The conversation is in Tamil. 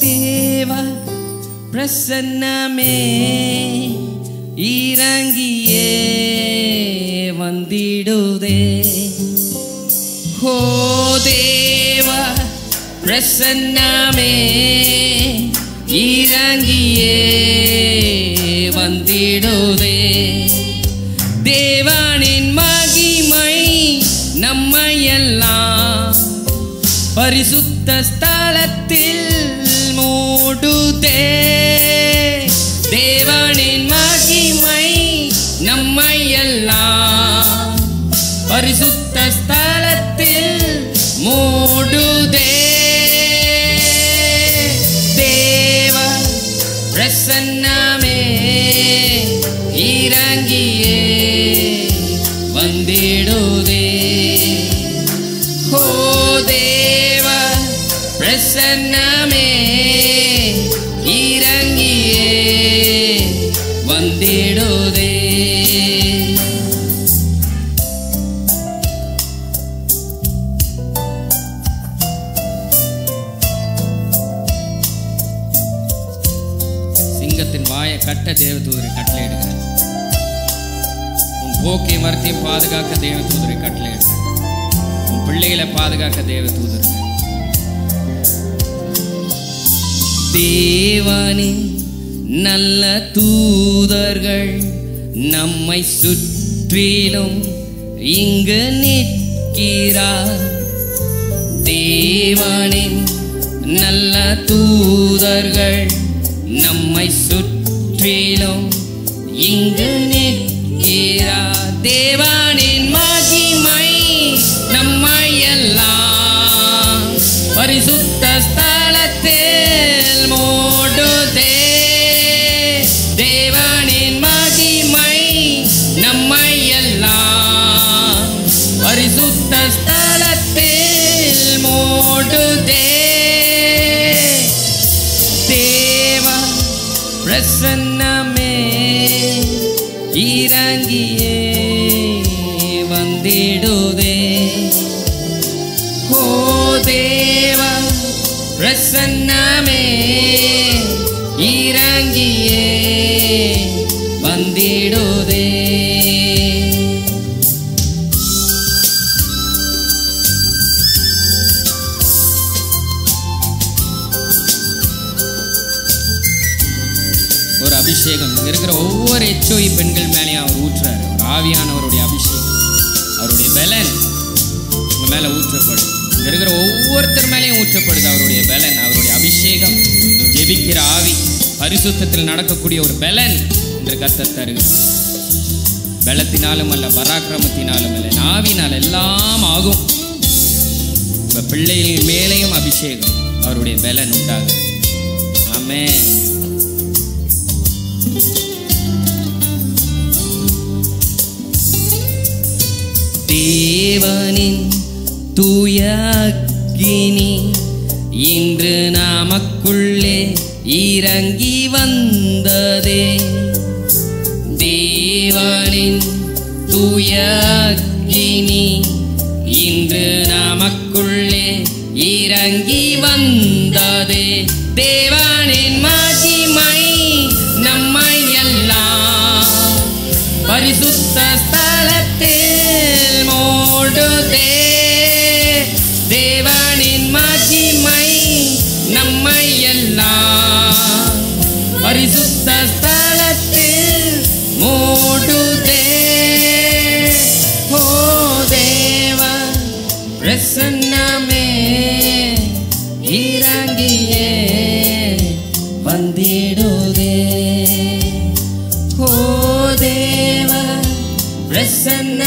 தேவ பிரசன்னமே இறங்கியே வந்திடுதே. ஓ தேவ பிரசன்னமே இறங்கியே வந்திடுதே. தேவனின் மகிமை நம்மையெல்லாம் பரிசுத்த ஸ்தலத்தில் மூடுதே. தேவனின் மகிமை நம்மையெல்லாம் பரிசுத்த ஸ்தலத்தில் மூடுதே. தேவ பிரசன்னமே இறங்கியே வந்திடுதே. ஓ தேவ பிரசன்னமே இறங்கியே வந்திடுதே. சிங்கத்தின் வாயை கட்ட தேவதூதரை கட்டளையிடுங்க. உன் போக்கை மரத்தையும் பாதுகாக்க தேவதூதரை கட்டளையிடுங்க. உன் பிள்ளைகளை பாதுகாக்க தேவதூதர். தேவனின் நல்ல தூதர்கள் நம்மை சுற்றிலும் இங்கு நிற்கிறார். தேவனின் நல்ல தூதர்கள் நம்மை சுற்றிலும் இங்கு நிற்கிறார். தேவனின் மகிமை நம்மையெல்லாம் பரிசுத்த ஸ்தலத்தில் மூடுதே. தேவனின் மகிமை நம்மையெல்லாம் பரிசுத்த ஸ்தலத்தில் மூடுதே. தேவ பிரசன்னமே இறங்கியே வந்திடுதே. ஓ தேவ பிரசன்னமே இறங்கியே வந்திடுதே. ஒரு அபிஷேகம் இங்க இருக்கிற ஒவ்வொரு எச்சோய் பெண்கள் மேலேயும் அவர் ஊற்றுறாரு. ஒரு ஆவியானவருடைய அபிஷேகம், அவருடைய பலன் உங்க மேல ஊற்றப்படுது. இங்க இருக்கிற ஒவ்வொருத்தர் மேலேயும் ஊற்றப்படுது அவருடைய பலன், அவருடைய அபிஷேகம். ஜெபிக்கிற ஆவி, பரிசுத்தத்தில் நடக்கக்கூடிய ஒரு பலன் என்று கர்த்தர் தருகிறார். பலத்தினாலும் அல்ல, பராக்கிரமத்தினாலும் அல்ல, ஆவினால் எல்லாம் ஆகும். உங்க பிள்ளைகள் மேலேயும் அபிஷேகம், அவருடைய பலன் உண்டாகும். ஆமென். தேவனின் தூய அக்கினி இன்று நமக்குள்ளே இறங்கி வந்ததே. தேவனின் தூய அக்கினி இன்று நமக்குள்ளே இறங்கி வந்ததே. தேவனின் மகிமை நம்மையெல்லாம் பரிசுத்த ஸ்தலத்தில் மூடுதே. தேவனின் மகிமை நம்மையெல்லாம் பரிசுத்த ஸ்தலத்தில் மூடுதே. ஓ தேவ பிரசன்னமே இறங்கியே வந்திடுதே. ஓ தேவ பிரசன்ன